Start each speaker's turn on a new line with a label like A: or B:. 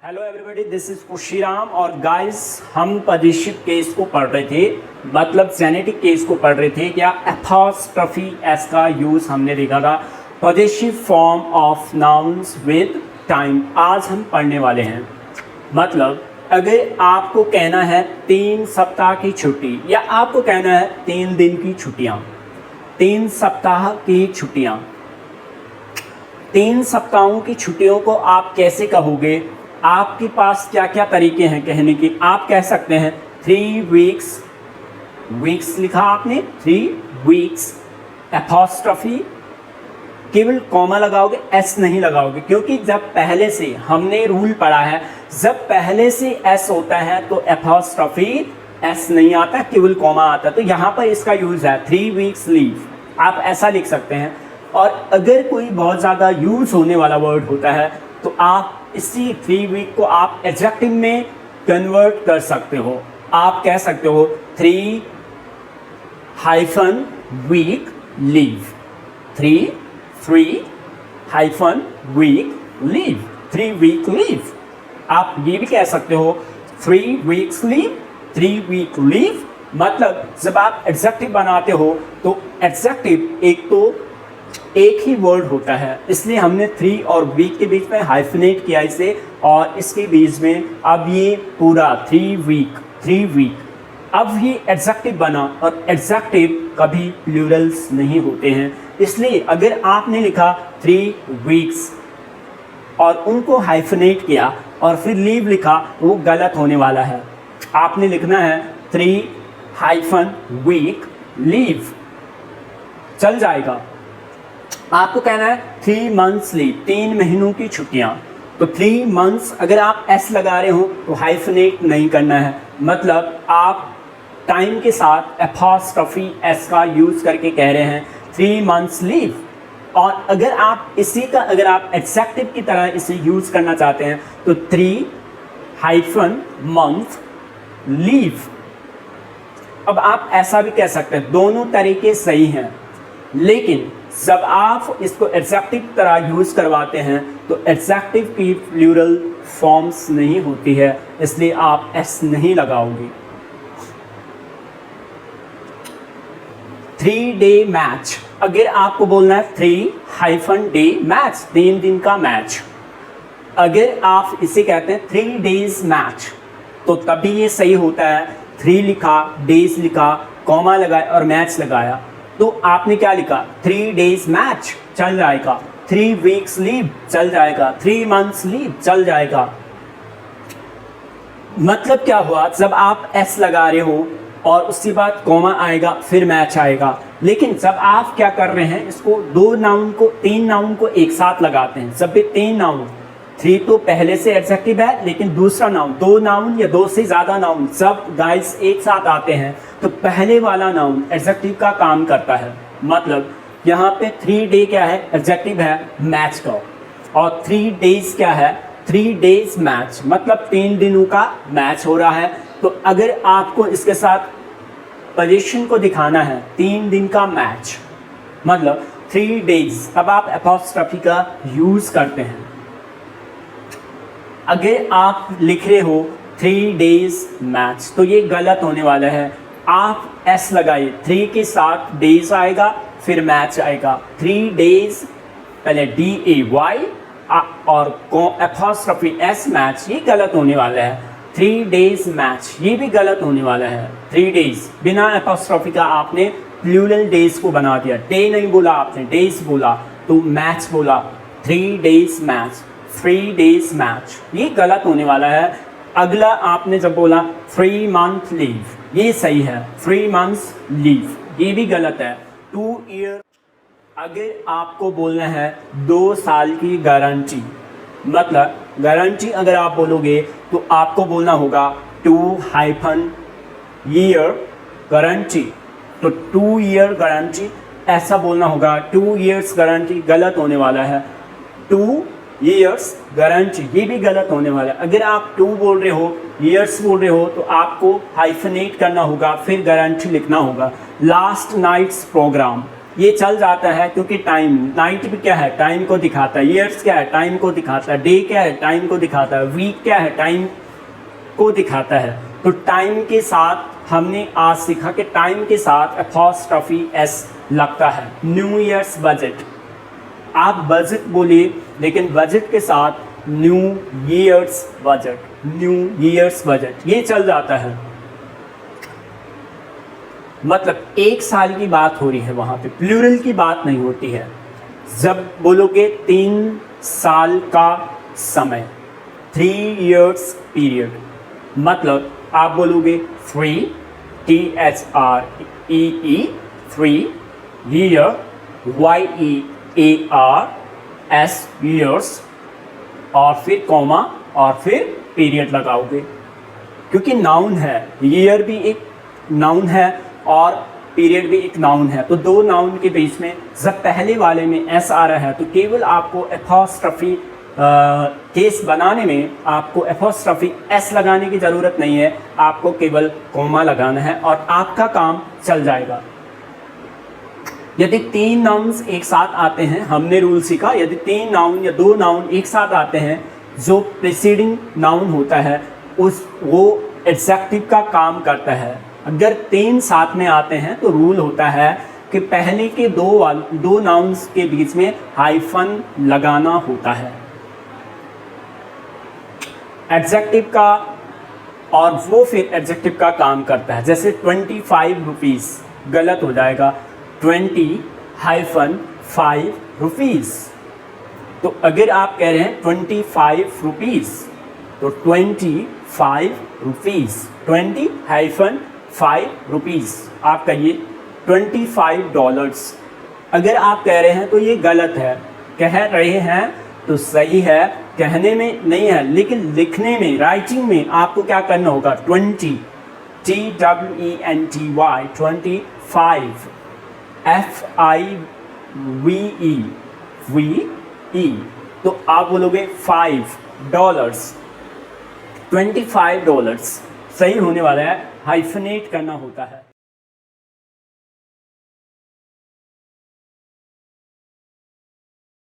A: Hello everybody, this is Khushiram. और guys, हम positive case को पढ़ रहे थे, मतलब जेनेटिक केस को पढ़ रहे थे। क्या एपॉस्ट्रोफी एस का यूज़ हमने देखा था, positive form of nouns with time. आज हम पढ़ने वाले हैं। मतलब अगर आपको कहना है 3 सप्ताह की छुट्टी, या आपको कहना है 3 दिन की छुट्टियाँ, 3 सप्ताह की छुट्टियाँ, 3 सप्ताहों की छुट्टियों को आप कैसे कहोगे? आपके पास क्या क्या तरीके हैं कहने की। आप कह सकते हैं 3 वीक्स, वीक्स लिखा आपने 3 वीक्स, एपॉस्ट्रोफी, केवल कॉमा लगाओगे, एस नहीं लगाओगे, क्योंकि जब पहले से हमने रूल पढ़ा है, जब पहले से एस होता है तो एपॉस्ट्रोफी एस नहीं आता, केवल कॉमा आता है। तो यहाँ पर इसका यूज है 3 वीक्स लीव, आप ऐसा लिख सकते हैं। और अगर कोई बहुत ज़्यादा यूज होने वाला वर्ड होता है तो आप इसी 3 वीक को आप एडजेक्टिव में कन्वर्ट कर सकते हो। आप कह सकते हो 3 वीक लीव, 3 वीक लीव। आप ये भी कह सकते हो 3 वीक्स लीव, 3 वीक लीव। मतलब जब आप एडजेक्टिव बनाते हो तो एडजेक्टिव एक ही वर्ड होता है, इसलिए हमने 3 और वीक के बीच में हाइफनेट किया इसे, और इसके बीच में अब ये पूरा 3 वीक अब ये एडजेक्टिव बना। और एडजेक्टिव कभी प्लूरल्स नहीं होते हैं, इसलिए अगर आपने लिखा 3 वीक्स और उनको हाइफनेट किया और फिर लीव लिखा, वो गलत होने वाला है। आपने लिखना है 3 वीक लीव, चल जाएगा। आपको कहना है 3 मंथ्स लीव, 3 महीनों की छुट्टियां। तो 3 मंथ्स अगर आप एस लगा रहे हो तो हाइफनेट नहीं करना है, मतलब आप टाइम के साथ एपॉस्ट्रोफी एस का यूज करके कह रहे हैं 3 मंथ्स लीव। और अगर आप इसी का अगर आप एडजेक्टिव की तरह इसे यूज करना चाहते हैं तो 3 मंथ लीव। अब आप ऐसा भी कह सकते हैं, दोनों तरीके सही हैं, लेकिन जब आप इसको एडजेक्टिव तरह यूज करवाते हैं तो एडजेक्टिव की प्लूरल फॉर्म्स नहीं होती है, इसलिए आप एस नहीं लगाओगे। 3 डे मैच, अगर आपको बोलना है 3 डे मैच, 3 दिन का मैच। अगर आप इसे कहते हैं 3 डेज मैच, तो तभी ये सही होता है। 3 लिखा, डेज लिखा, कॉमा लगाया और मैच लगाया, तो आपने क्या लिखा 3 डेज मैच, चल जाएगा। 3 वीक्स लीव, चल जाएगा। 3 मंथ्स लीव, चल जाएगा। मतलब क्या हुआ, जब आप एस लगा रहे हो और उसके बाद कॉमा आएगा फिर मैच आएगा। लेकिन जब आप क्या कर रहे हैं, इसको 3 नाउन को एक साथ लगाते हैं। जब भी 3 नाउन, 3 तो पहले से एडजेक्टिव है, लेकिन दूसरा नाउन, 2 नाउन या 2 से ज़्यादा नाउन सब गाइस एक साथ आते हैं, तो पहले वाला नाउन एडजेक्टिव का काम करता है। मतलब यहाँ पे 3 डे क्या है, एडजेक्टिव है मैच का, और 3 डेज क्या है, 3 डेज मैच, मतलब 3 दिनों का मैच हो रहा है। तो अगर आपको इसके साथ पोजीशन को दिखाना है 3 दिन का मैच, मतलब 3 डेज, अब आप एपॉस्ट्रोफी का यूज़ करते हैं। अगर आप लिख रहे हो 3 डेज मैच, तो ये गलत होने वाला है। आप एस लगाइए, 3 के साथ डेज आएगा फिर मैच आएगा। 3 डेज, पहले DAY और एपॉस्ट्रोफी एस मैच, ये गलत होने वाला है। 3 डेज मैच, ये भी गलत होने वाला है। 3 डेज बिना एपॉस्ट्रोफी का आपने प्लूरल डेज को बना दिया, डे नहीं बोला आपने, डेज बोला, तो मैच बोला। 3 डेज मैच, 3 डेज मैच, ये गलत होने वाला है। अगला आपने जब बोला 3 मंथ लीव, ये सही है। 3 मंथ्स लीव, ये भी गलत है। 2 ईयर, अगर आपको बोलना है 2 साल की गारंटी, मतलब गारंटी अगर आप बोलोगे तो आपको बोलना होगा 2 ईयर गारंटी, तो 2 ईयर गारंटी ऐसा बोलना होगा। 2 ईयर्स गारंटी गलत होने वाला है। 2 ईयर्स गारंटी, ये भी गलत होने वाला है। अगर आप 2 बोल रहे हो, ईयर्स बोल रहे हो, तो आपको हाइफनेट करना होगा, फिर गारंटी लिखना होगा। लास्ट नाइट्स प्रोग्राम, ये चल जाता है क्योंकि टाइम, नाइट भी क्या है, टाइम को दिखाता है, ईयर्स क्या है, टाइम को दिखाता है, डे क्या है, टाइम को दिखाता है, वीक क्या है, टाइम को दिखाता है। तो टाइम के साथ हमने आज सीखा कि टाइम के साथ अपॉस्ट्रोफी एस लगता है। न्यू ईयर्स बजट, आप बजट बोलिए लेकिन बजट के साथ new years budget, new years budget ये चल जाता है। मतलब एक साल की बात हो रही है, वहाँ पे प्लूरल की बात नहीं होती है। जब बोलोगे 3 साल का समय, 3 years पीरियड, मतलब आप बोलोगे 3 THREE 3 year YEARS years और फिर कॉमा और फिर पीरियड लगाओगे, क्योंकि नाउन है, ईयर भी एक नाउन है और पीरियड भी एक नाउन है। तो दो नाउन के बीच में जब पहले वाले में एस आ रहा है तो केवल आपको अपॉस्ट्रोफी केस बनाने में आपको अपॉस्ट्रोफी एस लगाने की ज़रूरत नहीं है, आपको केवल कॉमा लगाना है और आपका काम चल जाएगा। यदि 3 नाउन्स एक साथ आते हैं, हमने रूल सीखा, यदि 3 नाउन या 2 नाउन एक साथ आते हैं, जो प्रीसीडिंग नाउन होता है वो एडजेक्टिव का काम करता है। अगर 3 साथ में आते हैं तो रूल होता है कि पहले के दो नाउन्स के बीच में हाइफन लगाना होता है एडजेक्टिव का, और वो फिर एडजेक्टिव का काम करता है। जैसे 25 रुपीज़ गलत हो जाएगा, 20-5 रुपीज़। तो अगर आप कह रहे हैं 25 रुपीज़ तो 25 रुपीज़, 20-5 रुपीज़ आप कहिए $25। अगर आप कह रहे हैं तो ये गलत है, कह रहे हैं तो सही है, कहने में नहीं है, लेकिन लिखने में, राइटिंग में आपको क्या करना होगा, 20 TWENTY 25 FIVE तो आप बोलोगे $5, $25 सही होने वाला है, हाइफनेट करना होता है।